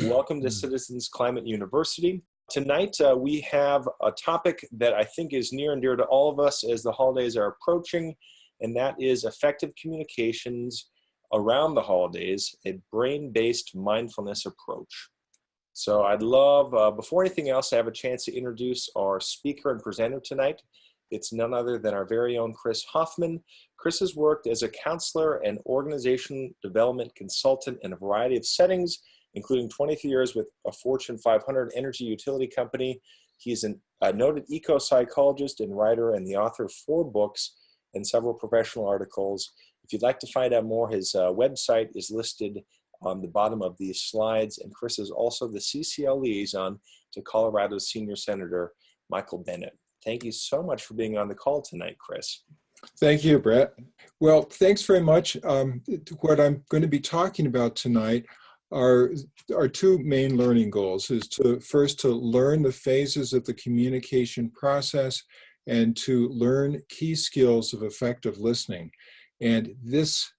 welcome to Citizens Climate University. Tonight, we have a topic that I think is near and dear to all of us as the holidays are approaching, and that is effective communications around the holidays, a brain-based mindfulness approach. So I'd love, before anything else, to have a chance to introduce our speaker and presenter tonight. It's none other than our very own Chris Hoffman. Chris has worked as a counselor and organization development consultant in a variety of settings, including 23 years with a Fortune 500 energy utility company. He's a noted eco-psychologist and writer and the author of 4 books and several professional articles. If you'd like to find out more, his website is listed on the bottom of these slides. And Chris is also the CCL liaison to Colorado's senior senator, Michael Bennet. Thank you so much for being on the call tonight, Chris. Thank you, Brett. Well, thanks very much. What I'm going to be talking about tonight are 2 main learning goals, is first to learn the phases of the communication process and to learn key skills of effective listening. And this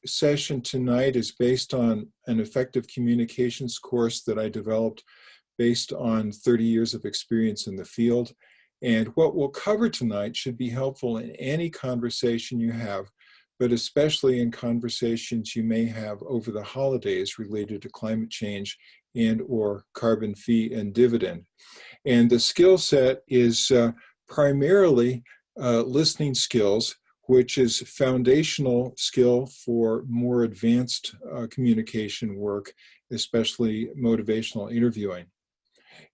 session tonight is based on an effective communications course that I developed based on 30 years of experience in the field. And what we'll cover tonight should be helpful in any conversation you have, but especially in conversations you may have over the holidays related to climate change and or carbon fee and dividend. And the skill set is primarily listening skills, which is foundational skill for more advanced communication work, especially motivational interviewing.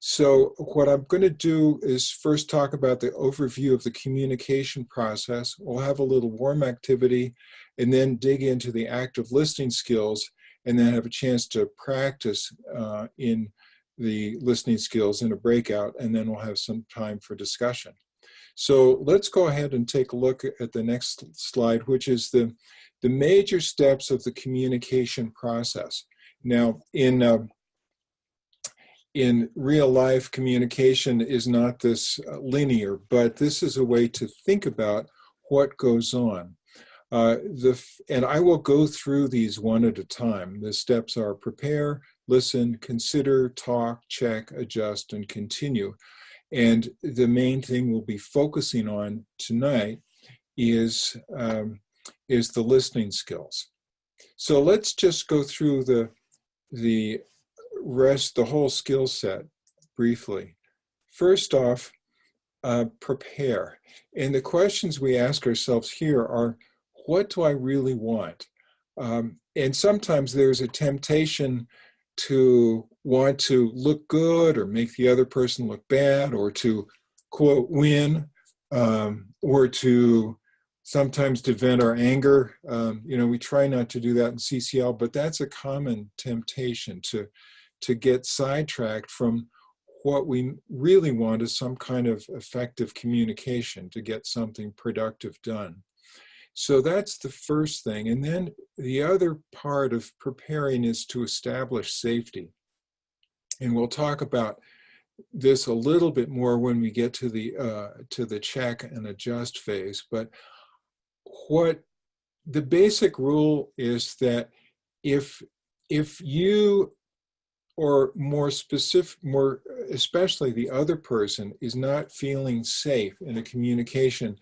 So what I'm going to do is first talk about the overview of the communication process. We'll have a little warm activity and then dig into the active listening skills and then have a chance to practice in the listening skills in a breakout, and then we'll have some time for discussion. So let's go ahead and take a look at the next slide, which is the major steps of the communication process. Now, in real life, communication is not this linear, but this is a way to think about what goes on. And I will go through these one at a time. The steps are prepare, listen, consider, talk, check, adjust, and continue. And the main thing we'll be focusing on tonight is the listening skills. So let's just go through the whole skill set briefly. First off, prepare. And the questions we ask ourselves here are, what do I really want? And sometimes there's a temptation to want to look good or make the other person look bad, or to, quote, win, or to sometimes to vent our anger. We try not to do that in CCL, but that's a common temptation to get sidetracked from what we really want is some kind of effective communication to get something productive done. So that's the first thing. And then the other part of preparing is to establish safety. And we'll talk about this a little bit more when we get to the check and adjust phase. But what the basic rule is that if you, or more especially the other person, is not feeling safe in a communication,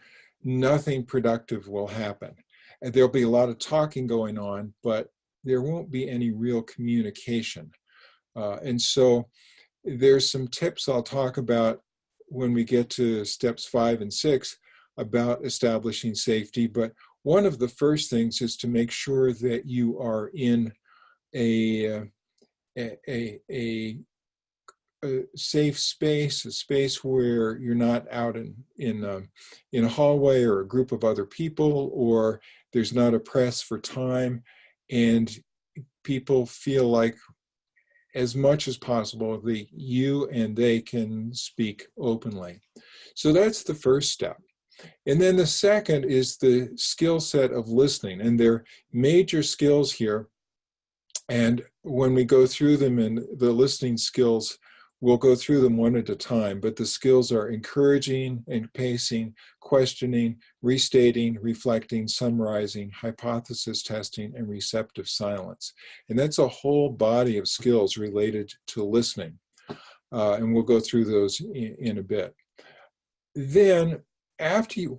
nothing productive will happen. And there'll be a lot of talking going on, but there won't be any real communication. And so there's some tips I'll talk about when we get to steps 5 and 6 about establishing safety. But one of the first things is to make sure that you are in a safe space, a space where you're not out in a hallway or a group of other people, or there's not a press for time, and people feel like, as much as possible, that you and they can speak openly. So that's the first step. And then the second is the skill set of listening, and there are major skills here. And when we go through them in the listening skills We'll go through them one at a time, but the skills are encouraging and pacing, questioning, restating, reflecting, summarizing, hypothesis testing, and receptive silence. And that's a whole body of skills related to listening. And we'll go through those in a bit. Then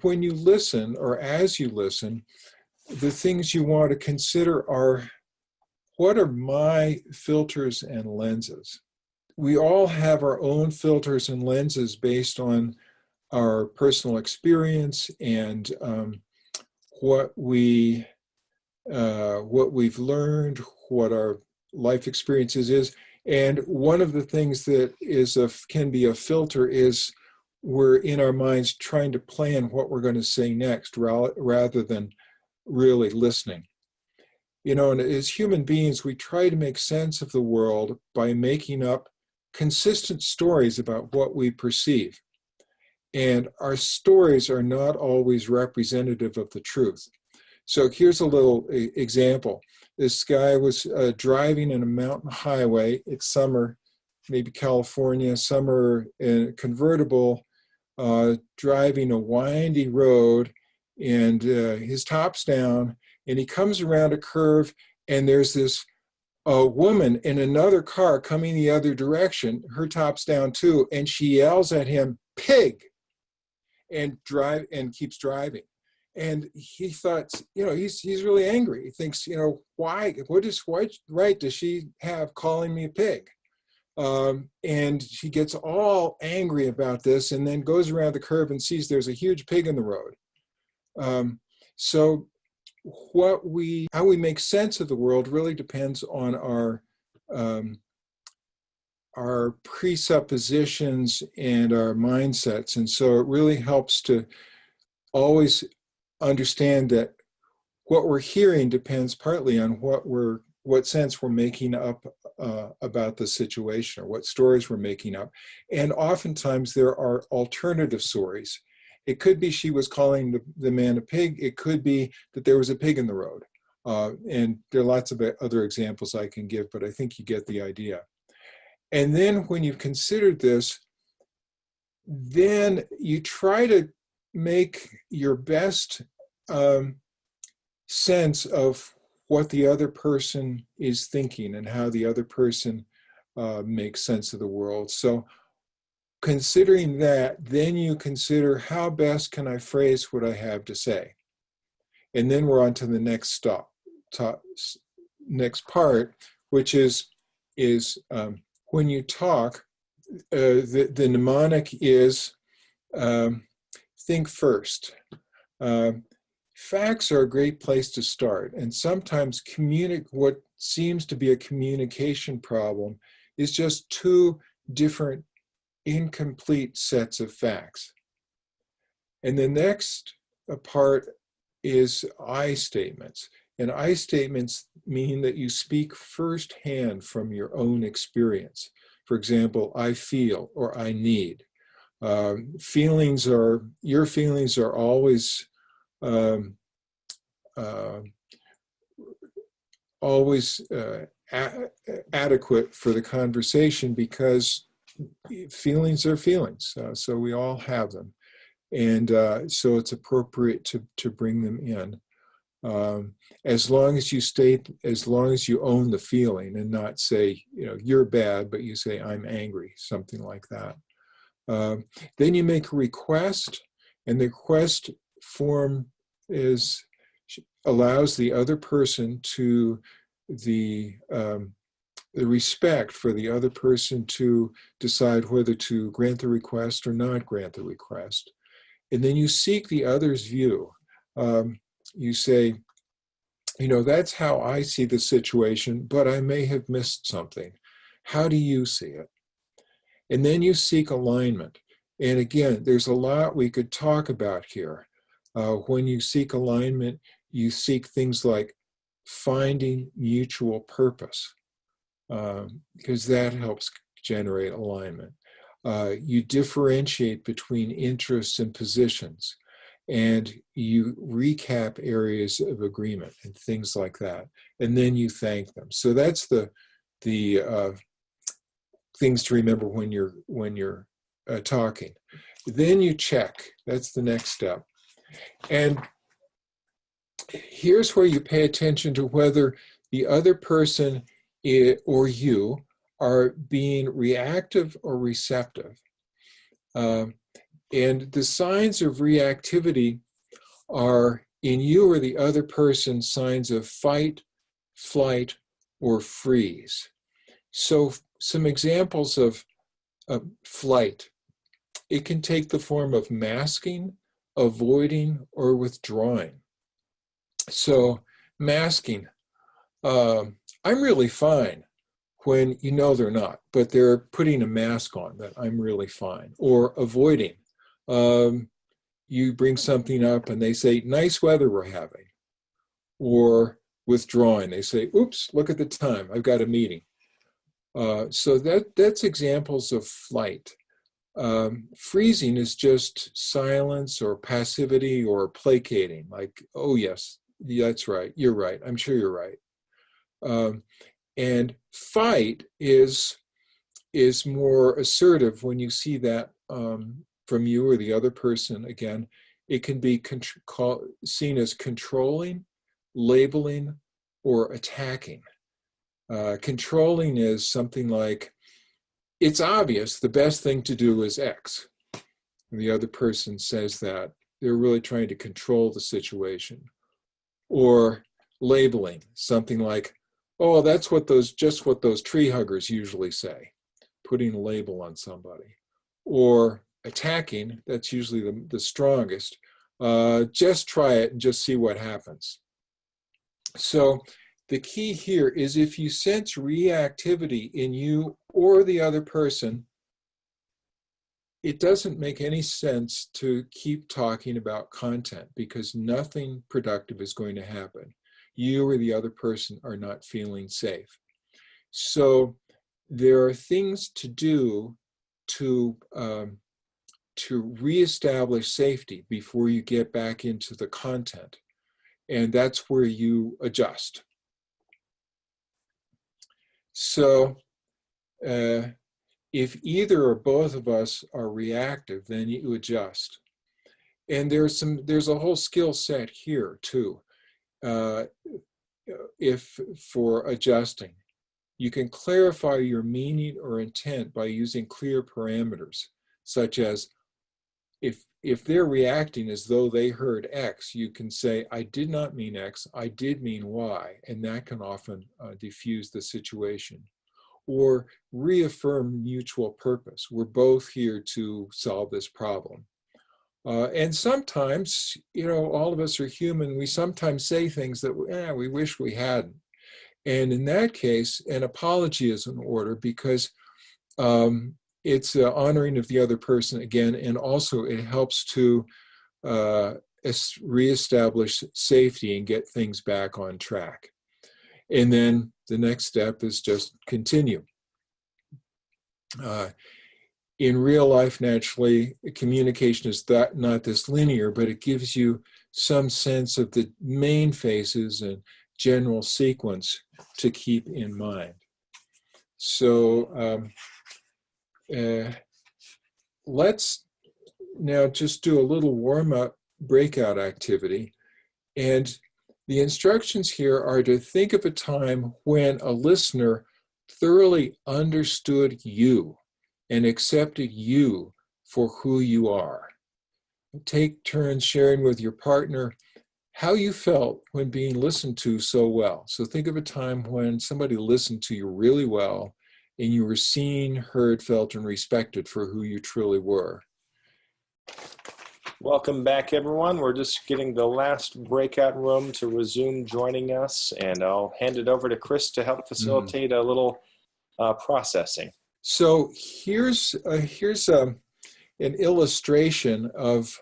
when you listen, or as you listen, the things you want to consider are, what are my filters and lenses? We all have our own filters and lenses based on our personal experience and what we've learned, what our life experiences is. And one of the things that can be a filter is we're in our minds trying to plan what we're going to say next rather than really listening. And as human beings, we try to make sense of the world by making up consistent stories about what we perceive. And our stories are not always representative of the truth. So here's a little example. This guy was driving in a mountain highway. It's summer, maybe California, summer, in a convertible, driving a windy road, and his top's down, and he comes around a curve, and there's this woman in another car coming the other direction. Her top's down too, and she yells at him, "Pig!" and keeps driving. And he thought, he's really angry. He thinks, what right does she have calling me a pig? And she gets all angry about this, and then goes around the curve and sees there's a huge pig in the road. So how we make sense of the world really depends on our presuppositions and our mindsets. And so it really helps to always understand that what we're hearing depends partly on what sense we're making up about the situation, or what stories we're making up. And oftentimes there are alternative stories. It could be she was calling the man a pig. It could be that there was a pig in the road. And there are lots of other examples I can give, but I think you get the idea. And then when you've considered this, then you try to make your best sense of what the other person is thinking and how the other person makes sense of the world. So considering that, then you consider, how best can I phrase what I have to say? And then we're on to the next next part, which is when you talk, the mnemonic is think first. Facts are a great place to start, and sometimes what seems to be a communication problem is just two different incomplete sets of facts. And the next part is I statements. And I statements mean that you speak firsthand from your own experience. For example, I feel, or I need. Your feelings are always adequate for the conversation, because feelings are feelings. So we all have them. And so it's appropriate to bring them in. As long as you own the feeling and not say, you're bad, but you say, I'm angry, something like that. Then you make a request, and the request form allows the other person to the respect for the other person to decide whether to grant the request or not grant the request. And then you seek the other's view. You say, that's how I see the situation, but I may have missed something. How do you see it? And then you seek alignment. And again, there's a lot we could talk about here. When you seek alignment, you seek things like finding mutual purpose, because that helps generate alignment. You differentiate between interests and positions, and you recap areas of agreement and things like that. And then you thank them. So that's the things to remember when you're talking. Then you check. That's the next step. And here's where you pay attention to whether the other person or you are being reactive or receptive. And the signs of reactivity are, in you or the other person, signs of fight, flight, or freeze. So some examples of flight. It can take the form of masking, avoiding, or withdrawing. So masking, I'm really fine, when you know they're not, but they're putting a mask on that I'm really fine. Or avoiding. You bring something up and they say, nice weather we're having. Or withdrawing. They say, oops, look at the time, I've got a meeting. So that's examples of flight. Freezing is just silence or passivity or placating, like, oh yes, that's right, you're right, I'm sure you're right. And fight is more assertive when you see that from you or the other person. Again, it can be seen as controlling, labeling, or attacking. Controlling is something like, it's obvious the best thing to do is X. And the other person says that. They're really trying to control the situation. Or labeling, something like, oh, that's just what those tree huggers usually say, putting a label on somebody. Or attacking, that's usually the strongest. Just try it and just see what happens. So the key here is, if you sense reactivity in you or the other person, it doesn't make any sense to keep talking about content, because nothing productive is going to happen. You or the other person are not feeling safe. So there are things to do to reestablish safety before you get back into the content. And that's where you adjust. So if either or both of us are reactive, then you adjust. And there's a whole skill set here too. If for adjusting, you can clarify your meaning or intent by using clear parameters, such as, if they're reacting as though they heard X, you can say, I did not mean X, I did mean Y, and that can often diffuse the situation. Or reaffirm mutual purpose. We're both here to solve this problem. And sometimes, all of us are human. We sometimes say things that we wish we hadn't. And in that case, an apology is in order, because it's honoring of the other person again, and also it helps to reestablish safety and get things back on track. And then the next step is just continue. In real life, naturally, communication is not this linear, but it gives you some sense of the main phases and general sequence to keep in mind. So let's now just do a little warm-up breakout activity. And the instructions here are to think of a time when a listener thoroughly understood you and accepted you for who you are. Take turns sharing with your partner how you felt when being listened to so well. So think of a time when somebody listened to you really well and you were seen, heard, felt, and respected for who you truly were. Welcome back, everyone. We're just getting the last breakout room to resume joining us, and I'll hand it over to Chris to help facilitate a little processing. So here's an illustration of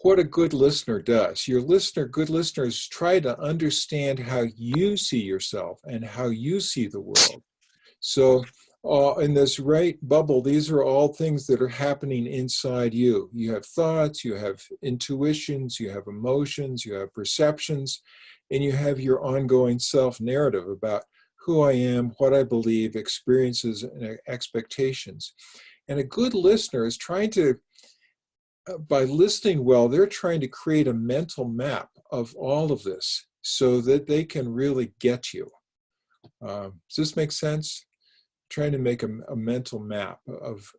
what a good listener does. Good listeners try to understand how you see yourself and how you see the world. So in this right bubble, these are all things that are happening inside you. You have thoughts, you have intuitions, you have emotions, you have perceptions, and you have your ongoing self-narrative about who I am, what I believe, experiences, and expectations. And a good listener is trying to, by listening well, they're trying to create a mental map of all of this so that they can really get you. Does this make sense? Trying to make a mental map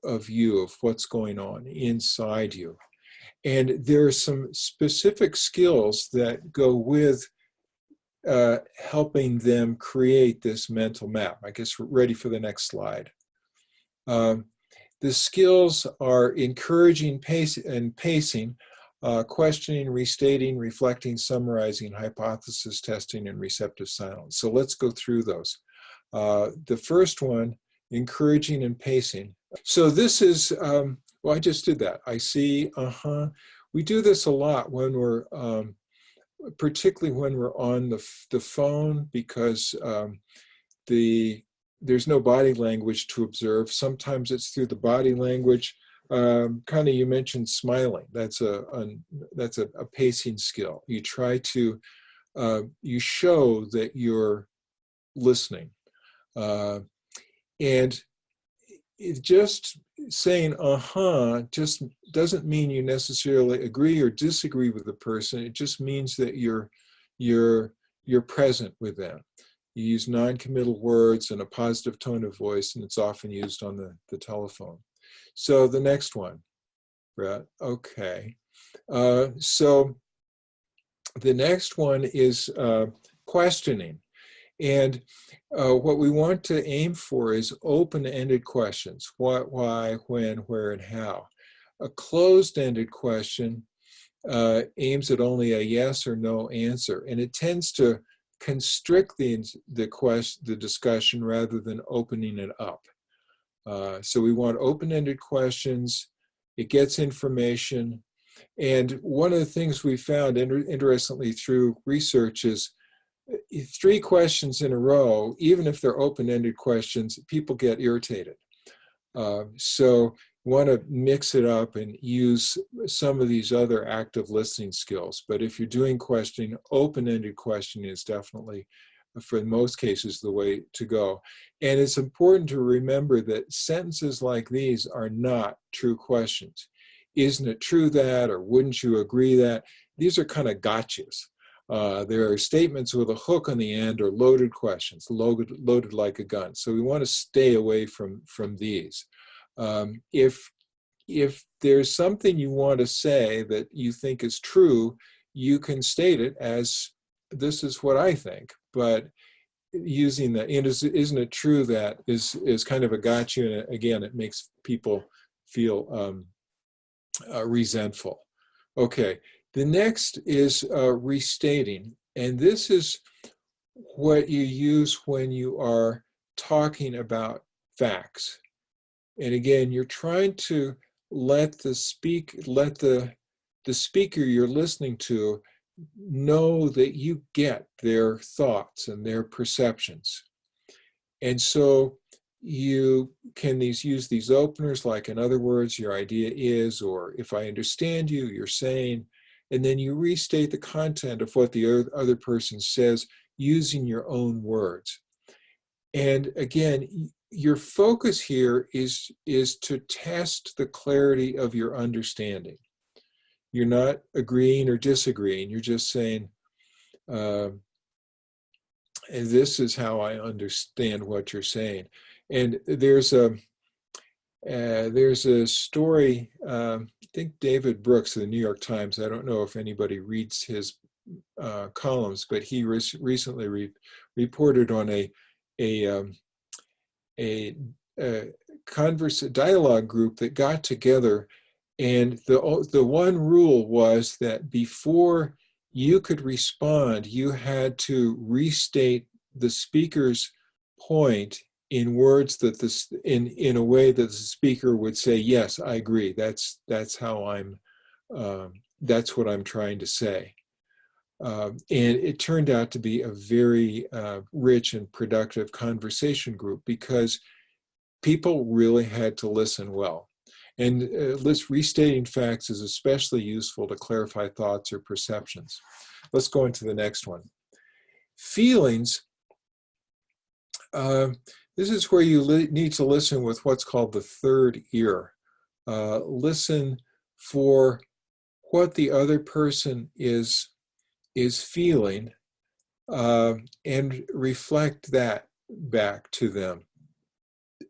of you, of what's going on inside you. And there are some specific skills that go with helping them create this mental map. I guess we're ready for the next slide. The skills are encouraging pacing, questioning, restating, reflecting, summarizing, hypothesis testing, and receptive silence. So let's go through those. The first one, encouraging and pacing. So this is, well, I just did that. I see, We do this a lot when we're, particularly when we're on the phone, because there's no body language to observe. Sometimes it's through the body language. Kind of, you mentioned smiling. That's a pacing skill. You try to, you show that you're listening. And it just saying just doesn't mean you necessarily agree or disagree with the person. It just means that you're present with them. You use non-committal words and a positive tone of voice, and it's often used on the telephone. So the next one, Brett. Okay. So the next one is questioning. And what we want to aim for is open-ended questions. What, why, when, where, and how. A closed-ended question aims at only a yes or no answer, and it tends to constrict the discussion rather than opening it up. So we want open-ended questions. It gets information. And one of the things we found, interestingly, through research is 3 questions in a row, even if they're open-ended questions, people get irritated. So you want to mix it up and use some of these other active listening skills. But if you're doing questioning, open-ended questioning is definitely, for most cases, the way to go. And it's important to remember that sentences like these are not true questions. Isn't it true that, or wouldn't you agree that? These are kind of gotchas. There are statements with a hook on the end, or loaded questions, loaded like a gun. So we want to stay away from these. If there's something you want to say that you think is true, you can state it as, this is what I think. But using the isn't it true that is kind of a gotcha. And again, it makes people feel resentful. Okay. The next is restating, and this is what you use when you are talking about facts. And again, you're trying to let the speaker you're listening to know that you get their thoughts and their perceptions. And so you can use these openers, like, in other words, your idea is, or if I understand you, you're saying. And then you restate the content of what the other person says using your own words. And again, your focus here is to test the clarity of your understanding. You're not agreeing or disagreeing. You're just saying, this is how I understand what you're saying. And there's a story, I think David Brooks of the New York Times, I don't know if anybody reads his columns, but he recently reported on a dialogue group that got together, and the one rule was that before you could respond, you had to restate the speaker's point in words that in a way that the speaker would say, yes, I agree. That's how that's what I'm trying to say. And it turned out to be a very rich and productive conversation group, because people really had to listen well. And restating facts is especially useful to clarify thoughts or perceptions. Let's go into the next one. Feelings This is where you need to listen with what's called the third ear. Listen for what the other person is feeling, and reflect that back to them.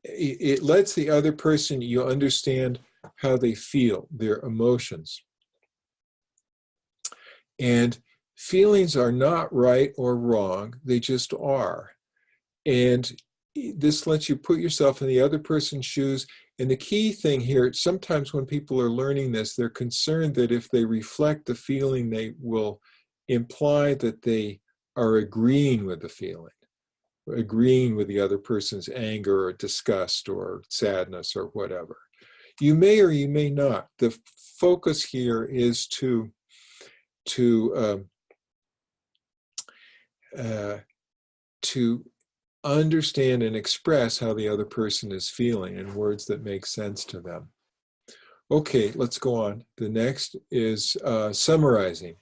It lets the other person, you understand how they feel, their emotions. And feelings are not right or wrong, they just are. And this lets you put yourself in the other person's shoes. And the key thing here, sometimes when people are learning this, they're concerned that if they reflect the feeling, they will imply that they are agreeing with the feeling, agreeing with the other person's anger or disgust or sadness or whatever. You may or you may not. The focus here is to understand and express how the other person is feeling in words that make sense to them. Okay, let's go on. The next is summarizing.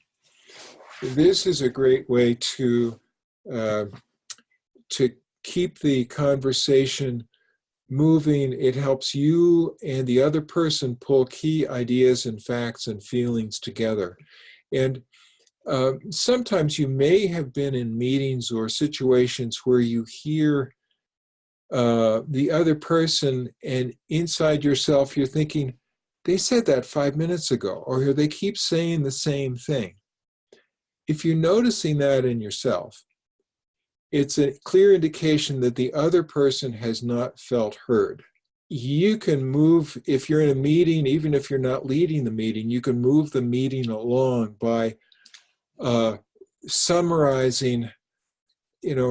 This is a great way to keep the conversation moving. It helps you and the other person pull key ideas and facts and feelings together. And sometimes you may have been in meetings or situations where you hear the other person, and inside yourself you're thinking, they said that 5 minutes ago, or they keep saying the same thing. If you're noticing that in yourself, it's a clear indication that the other person has not felt heard. You can move, if you're in a meeting, even if you're not leading the meeting, you can move the meeting along by summarizing,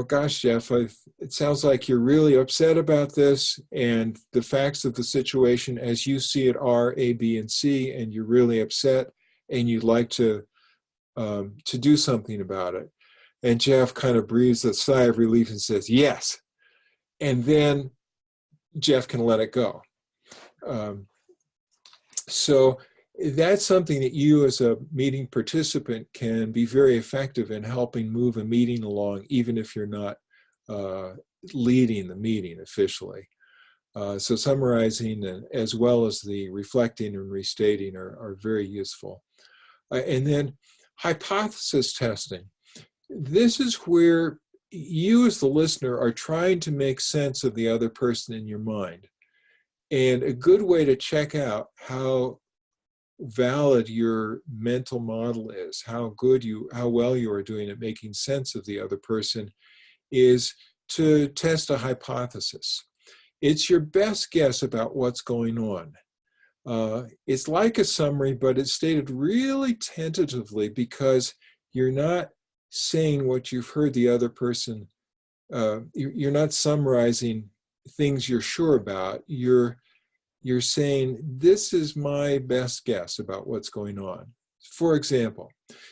gosh, Jeff, it sounds like you're really upset about this, and the facts of the situation as you see it are A, B, and C, and you're really upset, and you'd like to do something about it. And Jeff kind of breathes a sigh of relief and says, yes. And then Jeff can let it go. So that's something that you as a meeting participant can be very effective in helping move a meeting along, even if you're not leading the meeting officially. So summarizing as well as the reflecting and restating are very useful. And then hypothesis testing. This is where you as the listener are trying to make sense of the other person in your mind. And a good way to check out how valid your mental model is, how well you are doing at making sense of the other person, is to test a hypothesis. It's your best guess about what's going on. It's like a summary, but it's stated really tentatively because you're not saying what you've heard the other person, you're not summarizing things you're sure about. You're saying, this is my best guess about what's going on. For example,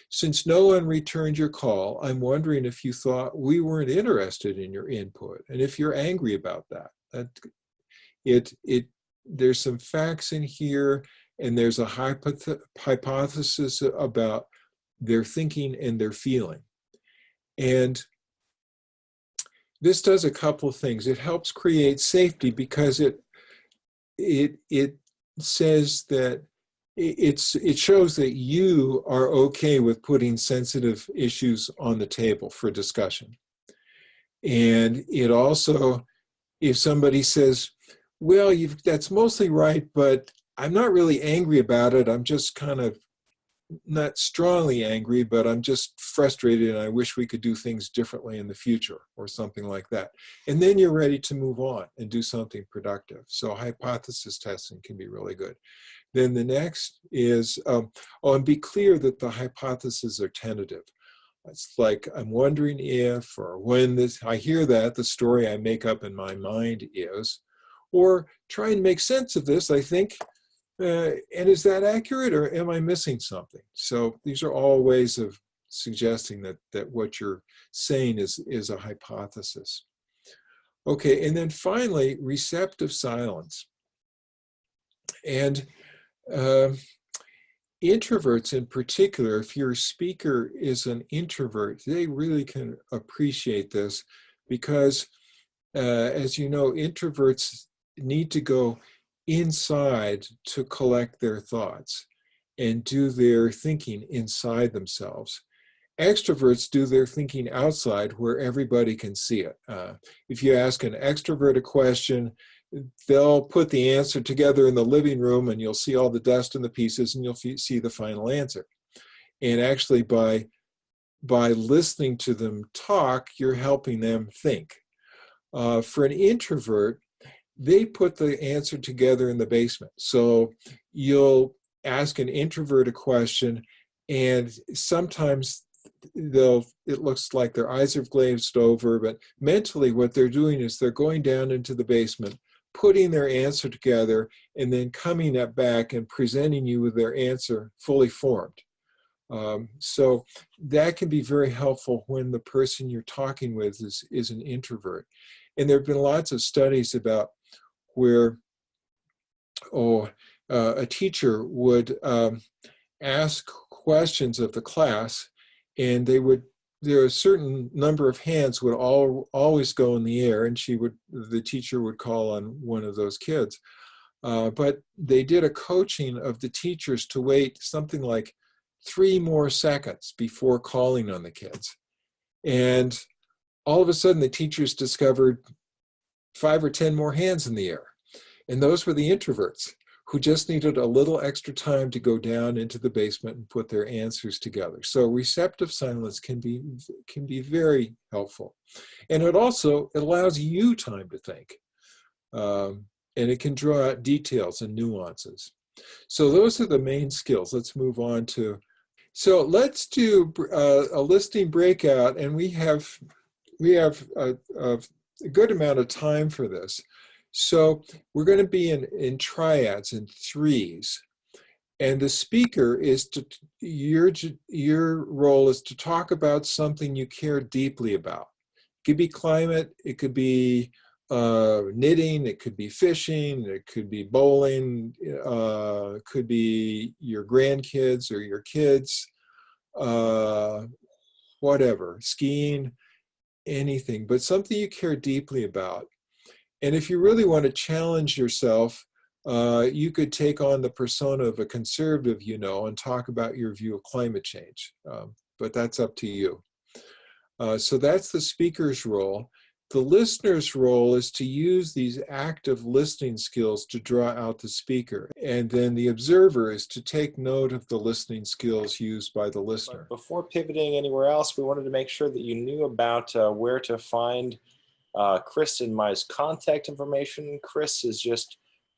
since no one returned your call, I'm wondering if you thought we weren't interested in your input, and if you're angry about that. There's some facts in here, and there's a hypothesis about their thinking and their feeling. And this does a couple of things. It helps create safety because it says that it shows that you are okay with putting sensitive issues on the table for discussion. And it also, if somebody says, well, that's mostly right, but I'm not really angry about it. I'm just kind of not strongly angry, but I'm just frustrated and I wish we could do things differently in the future or something like that. And then you're ready to move on and do something productive. So hypothesis testing can be really good. Then the next is, and be clear that the hypotheses are tentative. It's like, I'm wondering if, or when I hear that, the story I make up in my mind is, or try and make sense of this, I think, and is that accurate, or am I missing something? So these are all ways of suggesting that what you're saying is a hypothesis. Okay, and then finally, receptive silence. And introverts in particular, if your speaker is an introvert, they really can appreciate this because as you know, introverts need to go inside to collect their thoughts and do their thinking inside themselves. Extroverts do their thinking outside where everybody can see it. If you ask an extrovert a question, they'll put the answer together in the living room and you'll see all the dust and the pieces and you'll see the final answer. And actually by listening to them talk, you're helping them think. For an introvert, they put the answer together in the basement. So you'll ask an introvert a question and sometimes it looks like their eyes are glazed over, but mentally what they're doing is they're going down into the basement, putting their answer together, and then coming back and presenting you with their answer fully formed. So that can be very helpful when the person you're talking with is an introvert. And there have been lots of studies about where a teacher would ask questions of the class, and there a certain number of hands would always go in the air, and the teacher would call on one of those kids. But they did a coaching of the teachers to wait something like 3 more seconds before calling on the kids. And all of a sudden, the teachers discovered 5 or 10 more hands in the air. And those were the introverts who just needed a little extra time to go down into the basement and put their answers together. So receptive silence can be very helpful. And it allows you time to think. And it can draw out details and nuances. So those are the main skills. Let's move on to, so let's do a listening breakout, and we have a good amount of time for this. So we're going to be in triads, in threes. And the speaker is your role is to talk about something you care deeply about. It could be climate, it could be knitting, it could be fishing, it could be bowling, it could be your grandkids or your kids, whatever, skiing, anything, but something you care deeply about. And if you really want to challenge yourself, you could take on the persona of a conservative, and talk about your view of climate change. But that's up to you. So that's the speaker's role. The listener's role is to use these active listening skills to draw out the speaker. And then the observer is to take note of the listening skills used by the listener. But before pivoting anywhere else, we wanted to make sure that you knew about where to find Chris and my contact information. Chris is just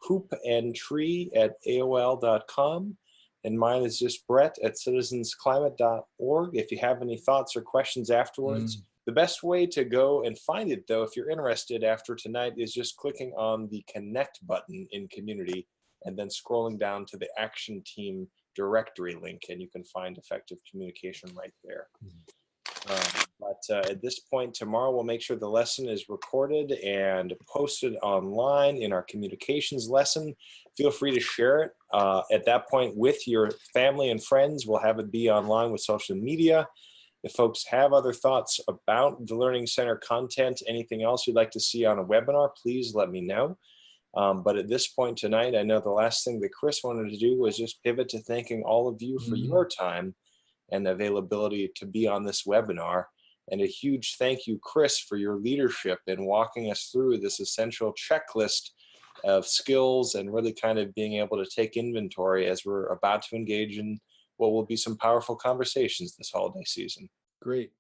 hoopandtree@aol.com. And mine is just Brett@citizensclimate.org. If you have any thoughts or questions afterwards, the best way to go and find it, though, if you're interested after tonight, is just clicking on the connect button in community and then scrolling down to the action team directory link, and you can find effective communication right there. But at this point, tomorrow we'll make sure the lesson is recorded and posted online in our communications lesson. Feel free to share it at that point with your family and friends. We'll have it be online with social media. If folks have other thoughts about the Learning Center content, anything else you'd like to see on a webinar, please let me know. But at this point tonight, I know the last thing that Chris wanted to do was just pivot to thanking all of you for your time and availability to be on this webinar. And a huge thank you, Chris, for your leadership in walking us through this essential checklist of skills and really kind of being able to take inventory as we're about to engage in what will be some powerful conversations this holiday season. Great.